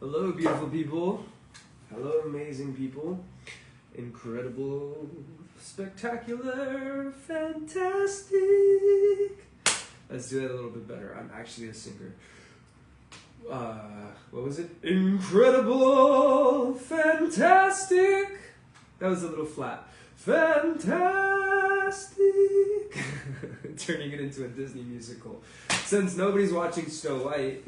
Hello, beautiful people. Hello, amazing people. Incredible, spectacular, fantastic. Let's do that a little bit better. I'm actually a singer. What was it? Incredible, fantastic. That was a little flat. Fantastic. Turning it into a Disney musical. Since nobody's watching Snow White,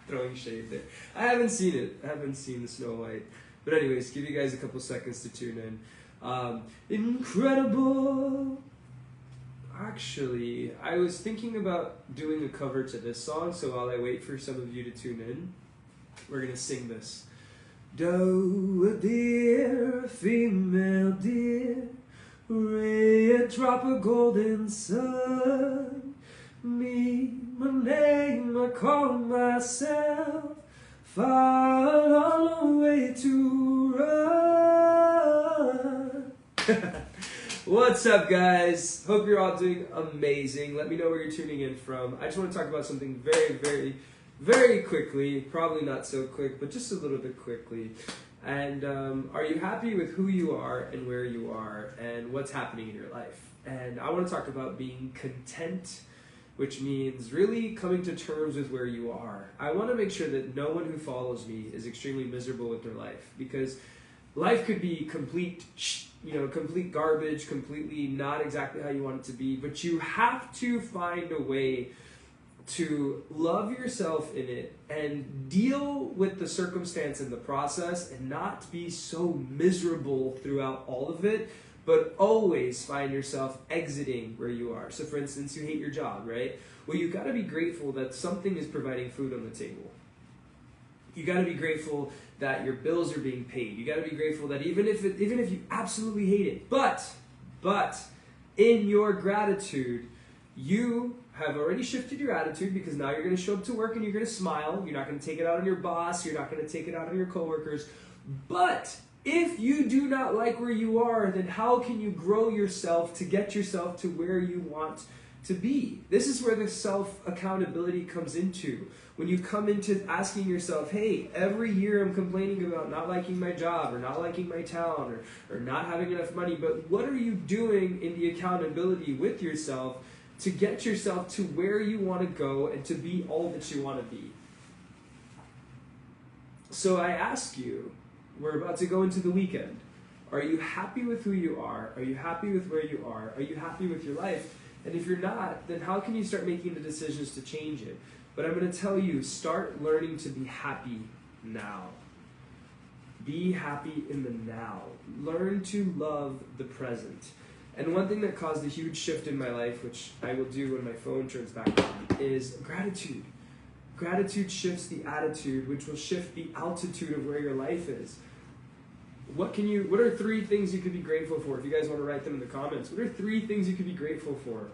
throwing shade there. I haven't seen it. I haven't seen the Snow White. But anyways, give you guys a couple seconds to tune in. Incredible. Actually, I was thinking about doing a cover to this song, so while I wait for some of you to tune in, we're going to sing this. Doe, a deer, a female deer, ray, a drop of golden sun. Me, my name, I call myself, far on the way to run. What's up, guys? Hope you're all doing amazing. Let me know where you're tuning in from. I just want to talk about something very quickly. Probably not so quick, but just a little bit quickly. And are you happy with who you are and where you are and what's happening in your life? And I want to talk about being content, which means really coming to terms with where you are. I want to make sure that no one who follows me is extremely miserable with their life, because life could be complete garbage, completely not exactly how you want it to be, but you have to find a way to love yourself in it and deal with the circumstance in the process and not be so miserable throughout all of it, but always find yourself exiting where you are. So for instance, you hate your job, right? Well, you've got to be grateful that something is providing food on the table. You got to be grateful that your bills are being paid. You got to be grateful that even if you absolutely hate it, but in your gratitude, you have already shifted your attitude, because now you're going to show up to work and you're going to smile. You're not going to take it out on your boss. You're not going to take it out on your coworkers. But if you do not like where you are, then how can you grow yourself to get yourself to where you want to be? This is where the self-accountability comes into. When you come into asking yourself, hey, every year I'm complaining about not liking my job or not liking my town or not having enough money, but what are you doing in the accountability with yourself to get yourself to where you want to go and to be all that you want to be? So I ask you, we're about to go into the weekend. Are you happy with who you are? Are you happy with where you are? Are you happy with your life? And if you're not, then how can you start making the decisions to change it? But I'm going to tell you, start learning to be happy now. Be happy in the now. Learn to love the present. And one thing that caused a huge shift in my life, which I will do when my phone turns back on, is gratitude. Gratitude shifts the attitude, which will shift the altitude of where your life is. What are 3 things you could be grateful for? If you guys want to write them in the comments, what are 3 things you could be grateful for?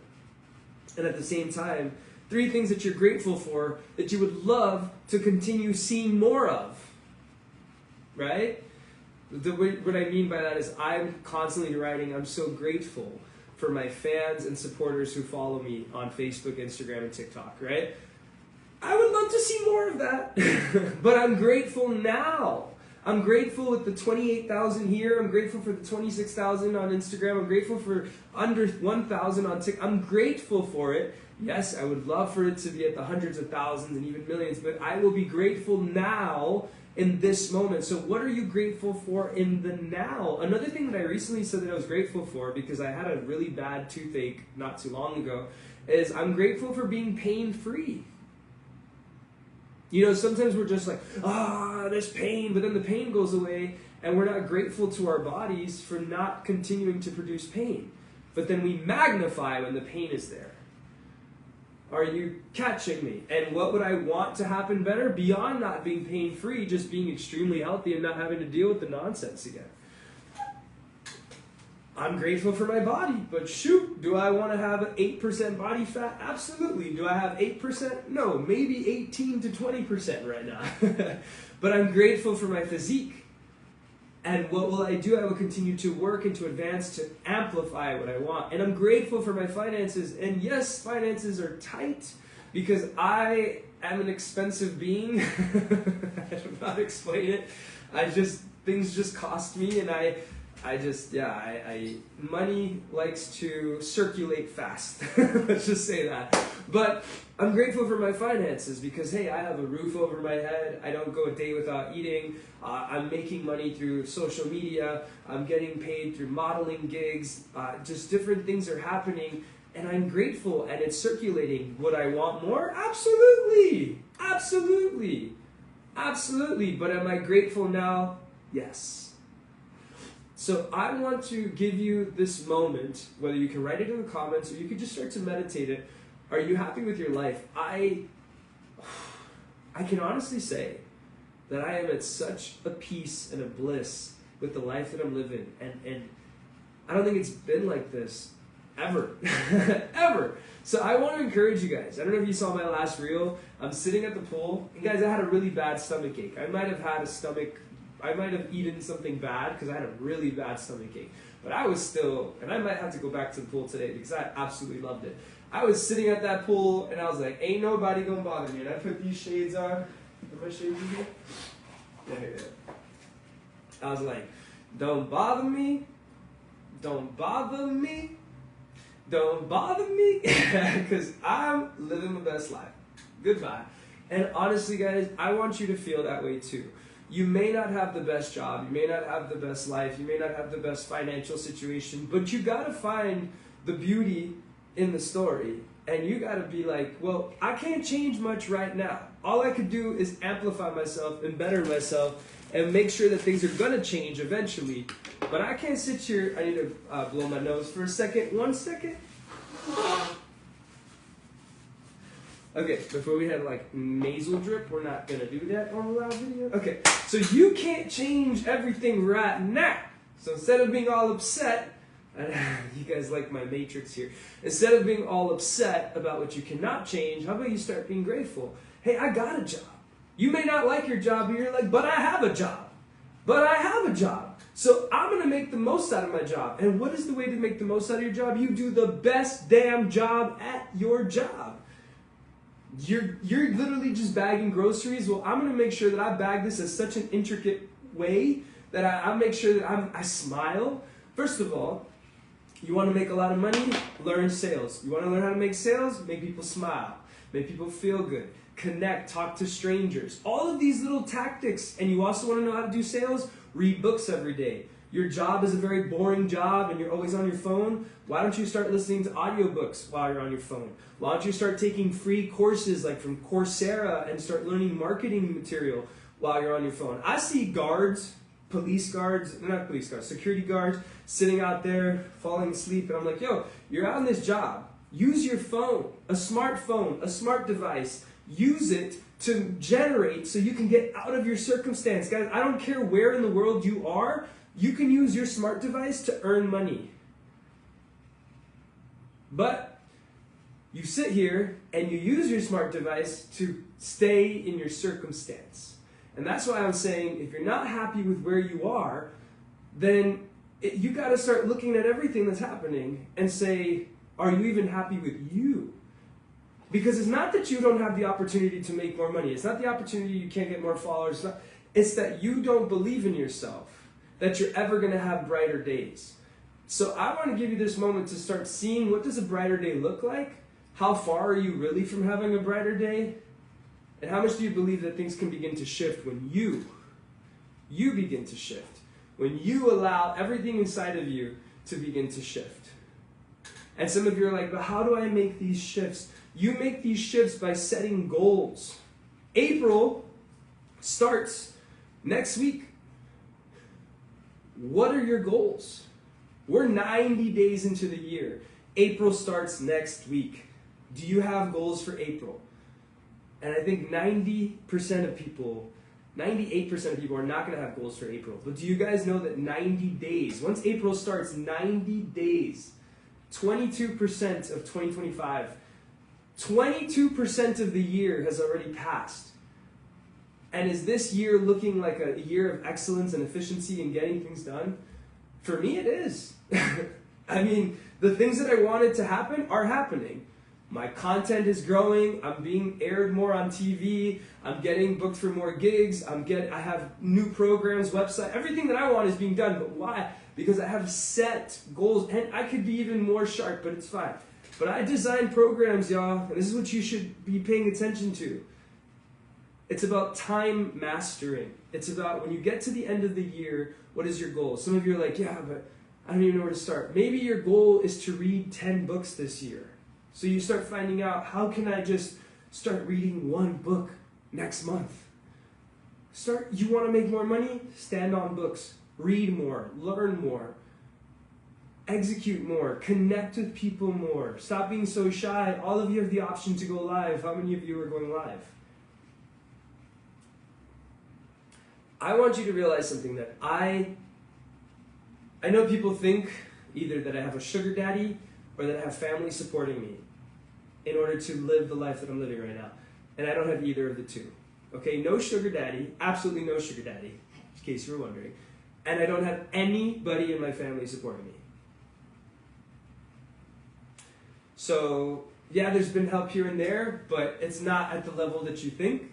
And at the same time, 3 things that you're grateful for that you would love to continue seeing more of, right? What I mean by that is I'm constantly writing, I'm so grateful for my fans and supporters who follow me on Facebook, Instagram, and TikTok, right? I would love to see more of that, but I'm grateful now. I'm grateful with the 28,000 here. I'm grateful for the 26,000 on Instagram. I'm grateful for under 1,000 on TikTok. I'm grateful for it. Yes, I would love for it to be at the hundreds of thousands and even millions, but I will be grateful now in this moment. So what are you grateful for in the now? Another thing that I recently said that I was grateful for, because I had a really bad toothache not too long ago, is I'm grateful for being pain-free. You know, sometimes we're just like, there's pain, but then the pain goes away, and we're not grateful to our bodies for not continuing to produce pain. But then we magnify when the pain is there. Are you catching me? And what would I want to happen better? Beyond not being pain-free, just being extremely healthy and not having to deal with the nonsense again. I'm grateful for my body, but shoot, do I want to have 8% body fat? Absolutely. Do I have 8%? No, maybe 18 to 20% right now. But I'm grateful for my physique. And what will I do? I will continue to work and to advance to amplify what I want. And I'm grateful for my finances. And yes, finances are tight because I am an expensive being. I don't know how to explain it. Things just cost me, and money likes to circulate fast. Let's just say that. But I'm grateful for my finances because, hey, I have a roof over my head. I don't go a day without eating. I'm making money through social media. I'm getting paid through modeling gigs. Just different things are happening, and I'm grateful, and it's circulating. Would I want more? Absolutely. Absolutely. Absolutely. But am I grateful now? Yes. So I want to give you this moment, whether you can write it in the comments or you can just start to meditate it. Are you happy with your life? I can honestly say that I am at such a peace and a bliss with the life that I'm living. And I don't think it's been like this ever. Ever. So I want to encourage you guys. I don't know if you saw my last reel. I'm sitting at the pool. And guys, I had a really bad stomach ache. I might have eaten something bad because I had a really bad stomach ache. But I was still, and I might have to go back to the pool today because I absolutely loved it. I was sitting at that pool and I was like, ain't nobody gonna bother me. And I put these shades on. Are my shades in here? Yeah. I was like, don't bother me. Don't bother me. Don't bother me. Because I'm living my best life. Goodbye. And honestly, guys, I want you to feel that way too. You may not have the best job, you may not have the best life, you may not have the best financial situation, but you gotta find the beauty in the story. And you gotta be like, well, I can't change much right now. All I could do is amplify myself and better myself and make sure that things are gonna change eventually. But I can't sit here, I need to blow my nose for a second. 1 second. Okay, before we had like nasal drip, we're not gonna do that on a live video. Okay, so you can't change everything right now. So instead of being all upset, you guys like my matrix here. Instead of being all upset about what you cannot change, how about you start being grateful? Hey, I got a job. You may not like your job, but you're like, but I have a job. But I have a job. So I'm gonna make the most out of my job. And what is the way to make the most out of your job? You do the best damn job at your job. You're literally just bagging groceries. Well, I'm going to make sure that I bag this in such an intricate way that I make sure that I smile. First of all, you want to make a lot of money? Learn sales. You want to learn how to make sales? Make people smile. Make people feel good. Connect. Talk to strangers. All of these little tactics. And you also want to know how to do sales? Read books every day. Your job is a very boring job and you're always on your phone. Why don't you start listening to audiobooks while you're on your phone? Why don't you start taking free courses like from Coursera and start learning marketing material while you're on your phone? I see security guards sitting out there falling asleep, and I'm like, yo, you're on this job. Use your phone, a smartphone, a smart device. Use it to generate so you can get out of your circumstance. Guys, I don't care where in the world you are. You can use your smart device to earn money. But you sit here and you use your smart device to stay in your circumstance. And that's why I'm saying if you're not happy with where you are, then you got to start looking at everything that's happening and say, are you even happy with you? Because it's not that you don't have the opportunity to make more money. It's not the opportunity you can't get more followers. It's that you don't believe in yourself, that you're ever going to have brighter days. So I want to give you this moment to start seeing, what does a brighter day look like? How far are you really from having a brighter day? And how much do you believe that things can begin to shift when you begin to shift? When you allow everything inside of you to begin to shift. And some of you are like, but how do I make these shifts? You make these shifts by setting goals. April starts next week. What are your goals? We're 90 days into the year. April starts next week. Do you have goals for April? And I think 98% of people are not going to have goals for April. But do you guys know that 90 days, once April starts, 90 days, 22% of 2025, 22% of the year has already passed. And is this year looking like a year of excellence and efficiency in getting things done? For me, it is. I mean, the things that I wanted to happen are happening. My content is growing. I'm being aired more on TV. I'm getting booked for more gigs. I have new programs, website. Everything that I want is being done. But why? Because I have set goals, and I could be even more sharp, but it's fine. But I design programs, y'all, and this is what you should be paying attention to. It's about time mastering. It's about when you get to the end of the year, what is your goal? Some of you are like, yeah, but I don't even know where to start. Maybe your goal is to read 10 books this year. So you start finding out, how can I just start reading one book next month? You want to make more money? Stand on books. Read more. Learn more. Execute more. Connect with people more. Stop being so shy. All of you have the option to go live. How many of you are going live? I want you to realize something, that I know people think either that I have a sugar daddy or that I have family supporting me in order to live the life that I'm living right now. And I don't have either of the two. Okay, no sugar daddy, absolutely no sugar daddy, in case you were wondering. And I don't have anybody in my family supporting me. So, yeah, there's been help here and there, but it's not at the level that you think.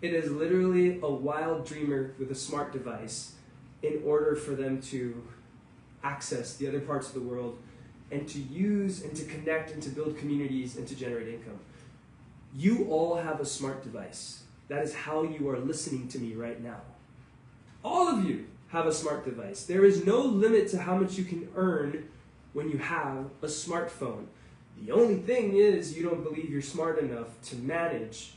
It is literally a wild dreamer with a smart device in order for them to access the other parts of the world and to use and to connect and to build communities and to generate income. You all have a smart device. That is how you are listening to me right now. All of you have a smart device. There is no limit to how much you can earn when you have a smartphone. The only thing is you don't believe you're smart enough to manage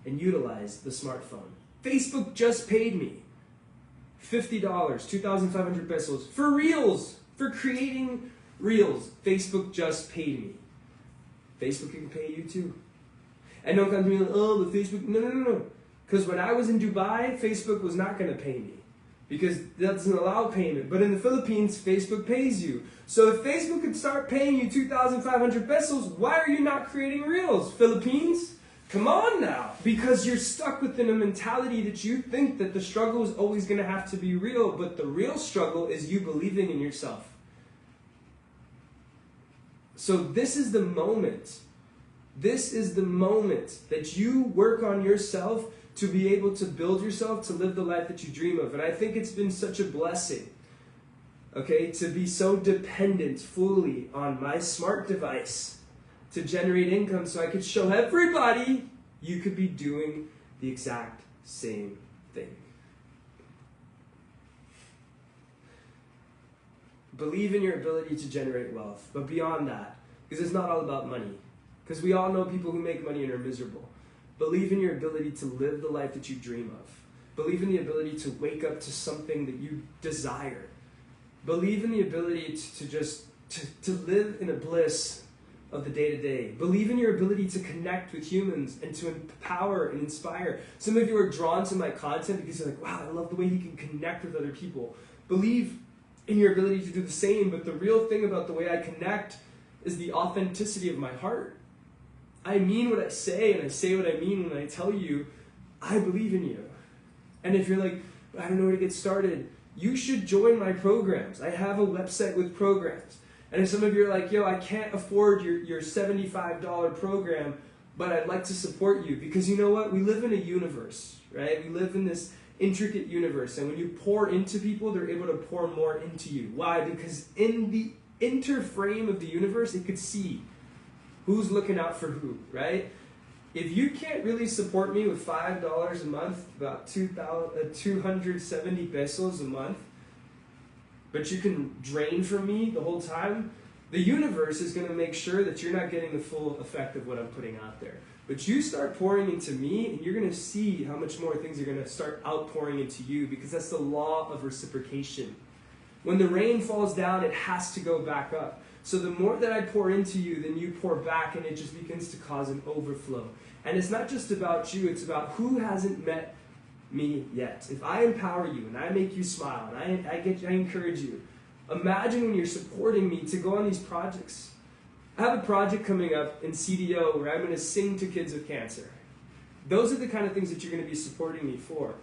and utilize the smartphone. Facebook just paid me $50, 2,500 pesos for Reels, for creating Reels. Facebook just paid me. Facebook can pay you too. And don't come to me like, oh, but Facebook, no. Because when I was in Dubai, Facebook was not going to pay me because that doesn't allow payment. But in the Philippines, Facebook pays you. So if Facebook could start paying you 2,500 pesos, why are you not creating Reels, Philippines? Come on now, because you're stuck within a mentality that you think that the struggle is always going to have to be real, but the real struggle is you believing in yourself. So this is the moment. This is the moment that you work on yourself to be able to build yourself, to live the life that you dream of. And I think it's been such a blessing, okay, to be so dependent fully on my smart device to generate income so I could show everybody you could be doing the exact same thing. Believe in your ability to generate wealth, but beyond that, because it's not all about money. Because we all know people who make money and are miserable. Believe in your ability to live the life that you dream of. Believe in the ability to wake up to something that you desire. Believe in the ability to live in a bliss of the day-to-day. Believe in your ability to connect with humans and to empower and inspire. Some of you are drawn to my content because you're like, wow, I love the way he can connect with other people. Believe in your ability to do the same, but the real thing about the way I connect is the authenticity of my heart. I mean what I say, and I say what I mean when I tell you, I believe in you. And if you're like, I don't know where to get started, you should join my programs. I have a website with programs. And if some of you are like, yo, I can't afford your $75 program, but I'd like to support you. Because you know what? We live in a universe, right? We live in this intricate universe. And when you pour into people, they're able to pour more into you. Why? Because in the interframe of the universe, it could see who's looking out for who, right? If you can't really support me with $5 a month, about 270 pesos a month, but you can drain from me the whole time, the universe is going to make sure that you're not getting the full effect of what I'm putting out there. But you start pouring into me, and you're going to see how much more things are going to start outpouring into you, because that's the law of reciprocation. When the rain falls down, it has to go back up. So the more that I pour into you, then you pour back, and it just begins to cause an overflow. And it's not just about you, it's about who hasn't met me yet. If I empower you and I make you smile and I encourage you, imagine when you're supporting me to go on these projects. I have a project coming up in CDO where I'm going to sing to kids with cancer. Those are the kind of things that you're going to be supporting me for.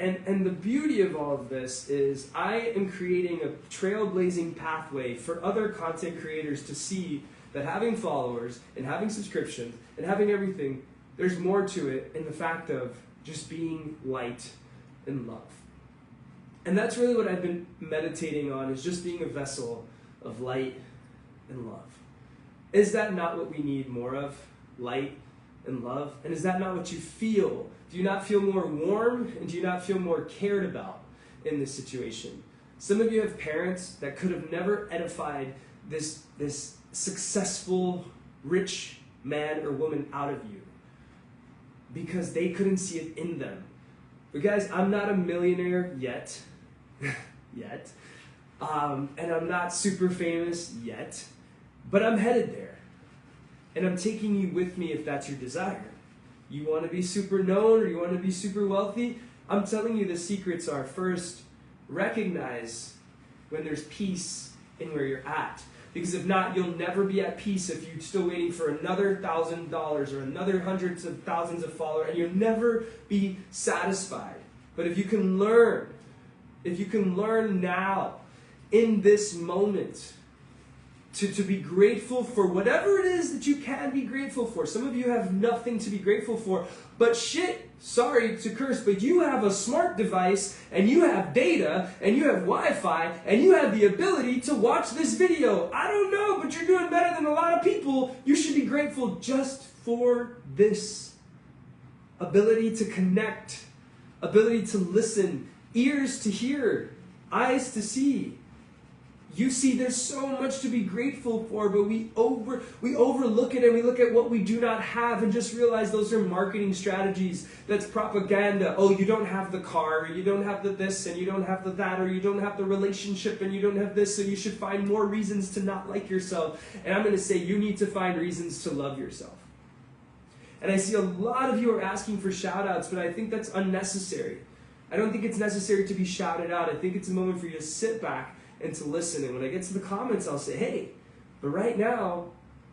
And the beauty of all of this is I am creating a trailblazing pathway for other content creators to see that having followers and having subscriptions and having everything, there's more to it in the fact of just being light and love. And that's really what I've been meditating on, is just being a vessel of light and love. Is that not what we need more of? Light and love? And is that not what you feel? Do you not feel more warm, and do you not feel more cared about in this situation? Some of you have parents that could have never edified this successful, rich man or woman out of you because they couldn't see it in them. But guys, I'm not a millionaire yet. Yet. And I'm not super famous yet. But I'm headed there. And I'm taking you with me if that's your desire. You want to be super known, or you want to be super wealthy? I'm telling you, the secrets are, first, recognize when there's peace in where you're at. Because if not, you'll never be at peace if you're still waiting for another $1,000 or another hundreds of thousands of followers, and you'll never be satisfied. But if you can learn now, in this moment, to be grateful for whatever it is that you can be grateful for. Some of you have nothing to be grateful for, but shit, sorry to curse, but you have a smart device, and you have data, and you have Wi-Fi, and you have the ability to watch this video. I don't know, but you're doing better than a lot of people. You should be grateful just for this ability to connect, ability to listen, ears to hear, eyes to see. You see, there's so much to be grateful for, but we overlook it, and we look at what we do not have and just realize those are marketing strategies. That's propaganda. Oh, you don't have the car, or you don't have the this, and you don't have the that, or you don't have the relationship, and you don't have this, so you should find more reasons to not like yourself. And I'm going to say you need to find reasons to love yourself. And I see a lot of you are asking for shout-outs, but I think that's unnecessary. I don't think it's necessary to be shouted out. I think it's a moment for you to sit back and to listen. And when I get to the comments, I'll say, hey, but right now,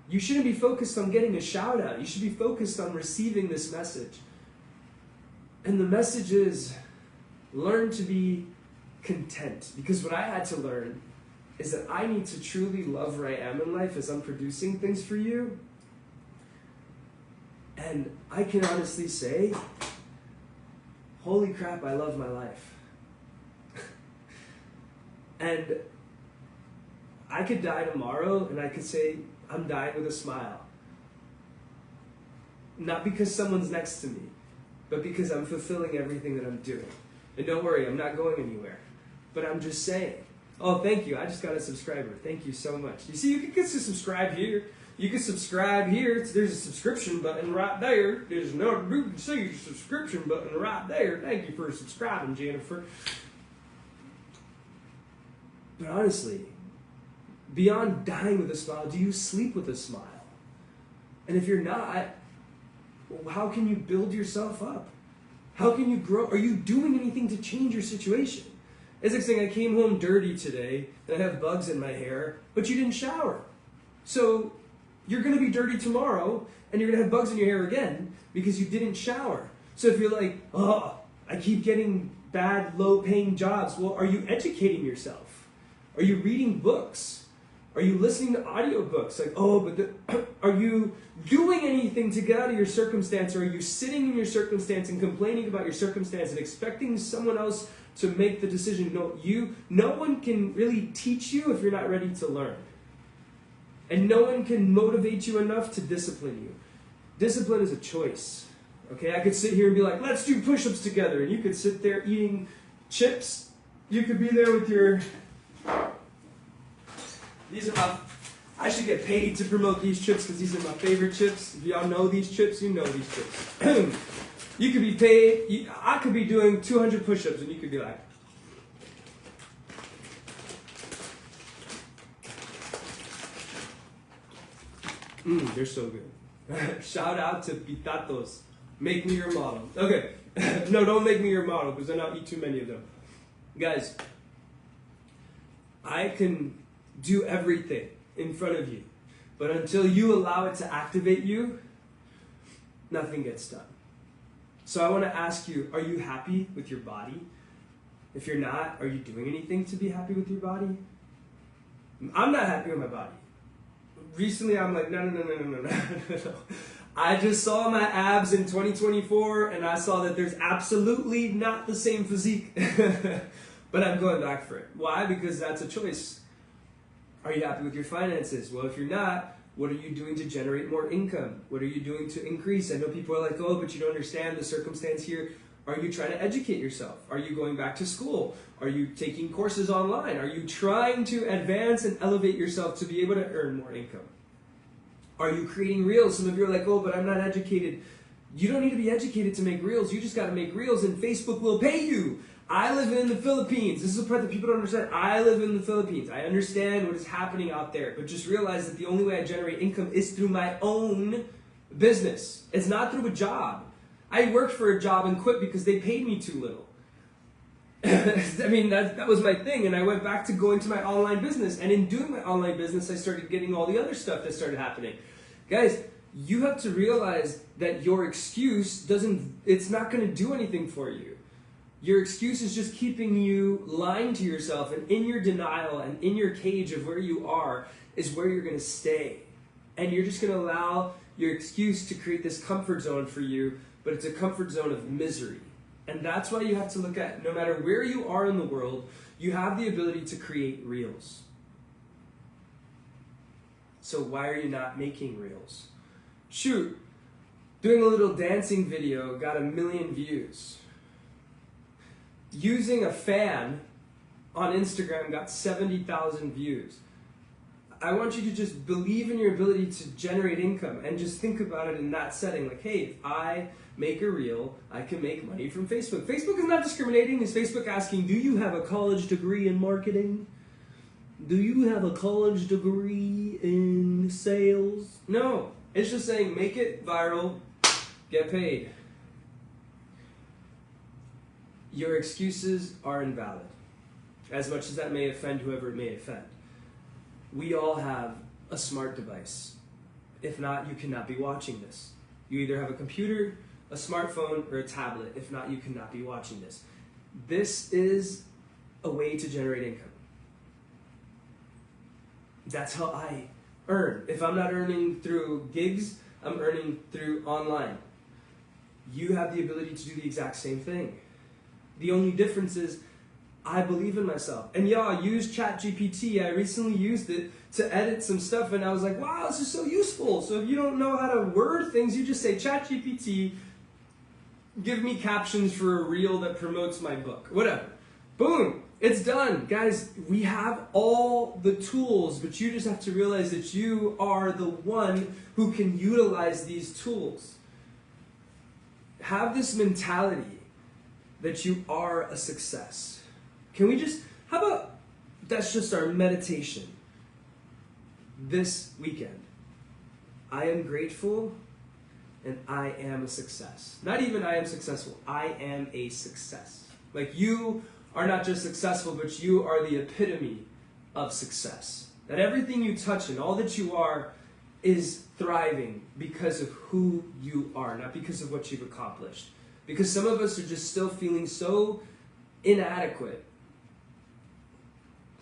you shouldn't be focused on getting a shout out. You should be focused on receiving this message. And the message is, learn to be content. Because what I had to learn is that I need to truly love where I am in life as I'm producing things for you. And I can honestly say, holy crap, I love my life. And I could die tomorrow, and I could say, I'm dying with a smile. Not because someone's next to me, but because I'm fulfilling everything that I'm doing. And don't worry, I'm not going anywhere. But I'm just saying. Oh, thank you. I just got a subscriber. Thank you so much. You see, you can get to subscribe here. You can subscribe here. There's a subscription button right there. There's no, you can see your subscription button right there. Thank you for subscribing, Jennifer. But honestly, beyond dying with a smile, do you sleep with a smile? And if you're not, how can you build yourself up? How can you grow? Are you doing anything to change your situation? As I'm saying, I came home dirty today, and I have bugs in my hair, but you didn't shower. So you're going to be dirty tomorrow, and you're going to have bugs in your hair again because you didn't shower. So if you're like, oh, I keep getting bad, low-paying jobs, well, are you educating yourself? Are you reading books? Are you listening to audiobooks? Like, oh, but are you doing anything to get out of your circumstance? Or are you sitting in your circumstance and complaining about your circumstance and expecting someone else to make the decision? No one can really teach you if you're not ready to learn. And no one can motivate you enough to discipline you. Discipline is a choice. Okay, I could sit here and be like, let's do push-ups together. And you could sit there eating chips. You could be there with your... These are I should get paid to promote these chips because these are my favorite chips. If y'all know these chips, you know these chips. You could be paid. I could be doing 200 push-ups and you could be like, they're so good. Shout out to Pitatos. Make me your model. Okay. No, don't make me your model because then I'll eat too many of them. Guys, I can do everything in front of you, but until you allow it to activate you, nothing gets done. So I want to ask you, are you happy with your body? If you're not, are you doing anything to be happy with your body? I'm not happy with my body. recently I'm like, no. I just saw my abs in 2024 and I saw that there's absolutely not the same physique. But I'm going back for it. Why? Because that's a choice. Are you happy with your finances? Well, if you're not, what are you doing to generate more income? What are you doing to increase? I know people are like, oh, but you don't understand the circumstance here. Are you trying to educate yourself? Are you going back to school? Are you taking courses online? Are you trying to advance and elevate yourself to be able to earn more income? Are you creating reels? Some of you are like, oh, but I'm not educated. You don't need to be educated to make reels. You just got to make reels and Facebook will pay you. I live in the Philippines. This is the part that people don't understand. I live in the Philippines. I understand what is happening out there, but just realize that the only way I generate income is through my own business. It's not through a job. I worked for a job and quit because they paid me too little. I mean, that was my thing, and I went back to going to my online business, and in doing my online business, I started getting all the other stuff that started happening. Guys, you have to realize that your excuse it's not going to do anything for you. Your excuse is just keeping you lying to yourself, and in your denial and in your cage of where you are is where you're going to stay. And you're just going to allow your excuse to create this comfort zone for you, but it's a comfort zone of misery. And that's why you have to look at, no matter where you are in the world, you have the ability to create reels. So why are you not making reels? Shoot, doing a little dancing video got 1 million views. Using a fan on Instagram got 70,000 views. I want you to just believe in your ability to generate income and just think about it in that setting. Like, hey, if I make a reel, I can make money from Facebook. Facebook is not discriminating. Is Facebook asking, do you have a college degree in marketing? Do you have a college degree in sales? No. It's just saying, make it viral, get paid. Your excuses are invalid, as much as that may offend whoever it may offend. We all have a smart device. If not, you cannot be watching this. You either have a computer, a smartphone, or a tablet. If not, you cannot be watching this. This is a way to generate income. That's how I earn. If I'm not earning through gigs, I'm earning through online. You have the ability to do the exact same thing. The only difference is I believe in myself. And yeah, I use ChatGPT. I recently used it to edit some stuff, and I was like, wow, this is so useful. So if you don't know how to word things, you just say, ChatGPT, give me captions for a reel that promotes my book. Whatever. Boom. It's done. Guys, we have all the tools, but you just have to realize that you are the one who can utilize these tools. Have this mentality that you are a success. Can we just, how about that's just our meditation this weekend? I am grateful and I am a success. Not even I am successful, I am a success. Like you are not just successful, but you are the epitome of success. That everything you touch and all that you are is thriving because of who you are, not because of what you've accomplished. Because some of us are just still feeling so inadequate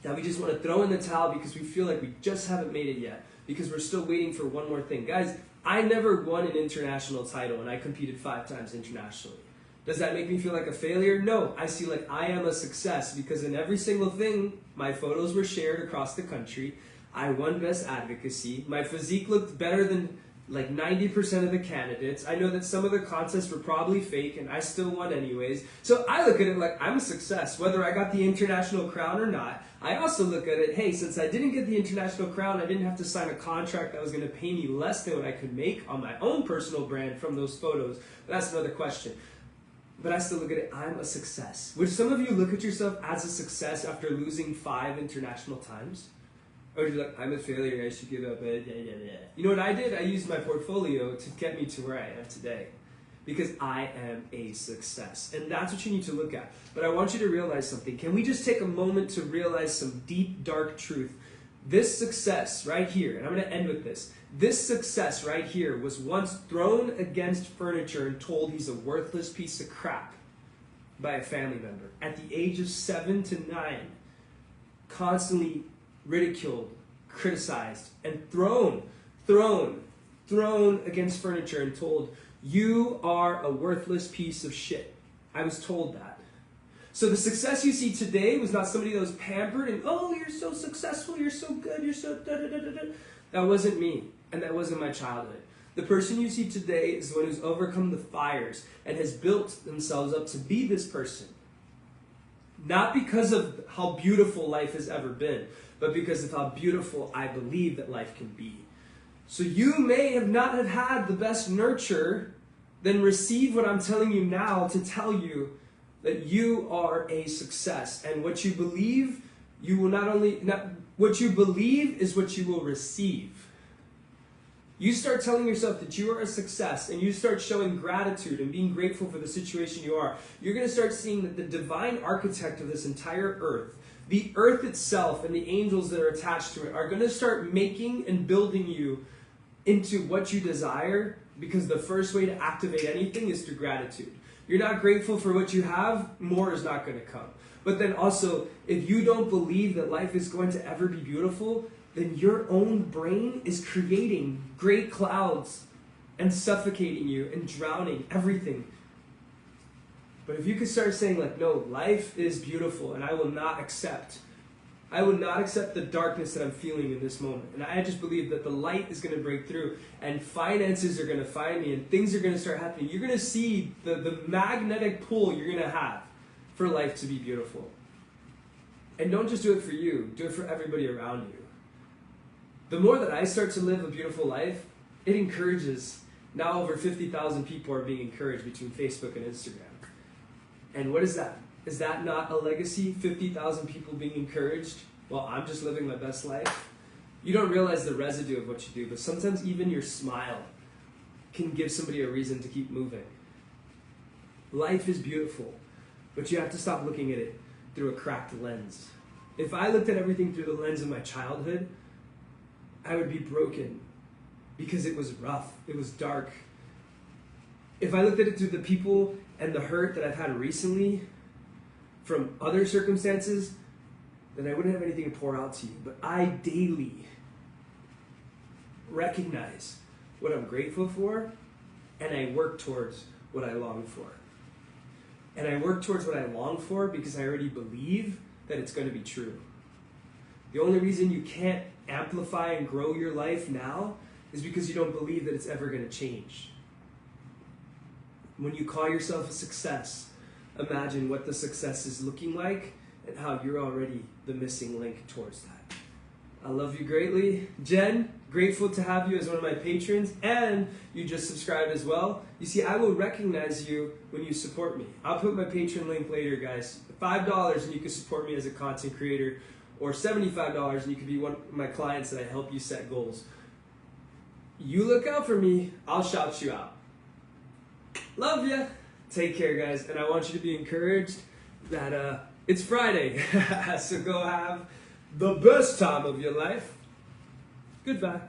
that we just want to throw in the towel because we feel like we just haven't made it yet, because we're still waiting for one more thing. Guys, I never won an international title and I competed 5 times internationally. Does that make me feel like a failure? No, I see like I am a success because in every single thing, my photos were shared across the country. I won best advocacy. My physique looked better than like 90% of the candidates. I know that some of the contests were probably fake and I still won anyways. So I look at it like I'm a success, whether I got the international crown or not. I also look at it, hey, since I didn't get the international crown, I didn't have to sign a contract that was going to pay me less than what I could make on my own personal brand from those photos. But that's another question. But I still look at it, I'm a success. Would some of you look at yourself as a success after losing 5 international times? Or you're like, I'm a failure, I should give up. You know what I did? I used my portfolio to get me to where I am today. Because I am a success. And that's what you need to look at. But I want you to realize something. Can we just take a moment to realize some deep, dark truth? This success right here, and I'm going to end with this. This success right here was once thrown against furniture and told he's a worthless piece of crap by a family member. At the age of 7 to 9, constantly ridiculed, criticized and thrown against furniture and told, you are a worthless piece of shit. I was told that. So the success you see today was not somebody that was pampered and, oh, you're so successful, you're so good, you're so da-da-da-da-da. That wasn't me, and that wasn't my childhood. The person you see today is the one who's overcome the fires and has built themselves up to be this person. Not because of how beautiful life has ever been, but because of how beautiful I believe that life can be. So you may have not have had the best nurture, then receive what I'm telling you now to tell you that you are a success. And what you believe, you will what you believe is what you will receive. You start telling yourself that you are a success and you start showing gratitude and being grateful for the situation you are. You're going to start seeing that the divine architect of this entire earth, the earth itself and the angels that are attached to it are going to start making and building you into what you desire, because the first way to activate anything is through gratitude. You're not grateful for what you have, more is not going to come. But then also, if you don't believe that life is going to ever be beautiful, then your own brain is creating great clouds and suffocating you and drowning everything. But if you could start saying like, no, life is beautiful and I will not accept the darkness that I'm feeling in this moment. And I just believe that the light is going to break through and finances are going to find me and things are going to start happening. You're going to see the magnetic pull you're going to have for life to be beautiful. And don't just do it for you, do it for everybody around you. The more that I start to live a beautiful life, it encourages. Now over 50,000 people are being encouraged between Facebook and Instagram. And what is that? Is that not a legacy? 50,000 people being encouraged while I'm just living my best life? You don't realize the residue of what you do, but sometimes even your smile can give somebody a reason to keep moving. Life is beautiful, but you have to stop looking at it through a cracked lens. If I looked at everything through the lens of my childhood, I would be broken because it was rough, it was dark. If I looked at it through the people and the hurt that I've had recently from other circumstances, then I wouldn't have anything to pour out to you. But I daily recognize what I'm grateful for, and I work towards what I long for. And I work towards what I long for because I already believe that it's going to be true. The only reason you can't amplify and grow your life now is because you don't believe that it's ever going to change. When you call yourself a success, imagine what the success is looking like and how you're already the missing link towards that. I love you greatly. Jen, grateful to have you as one of my patrons, and you just subscribed as well. You see, I will recognize you when you support me. I'll put my Patreon link later, guys. $5 and you can support me as a content creator, or $75 and you can be one of my clients that I help you set goals. You look out for me, I'll shout you out. Love ya. Take care, guys, and I want you to be encouraged that it's Friday, so go have the best time of your life. Goodbye.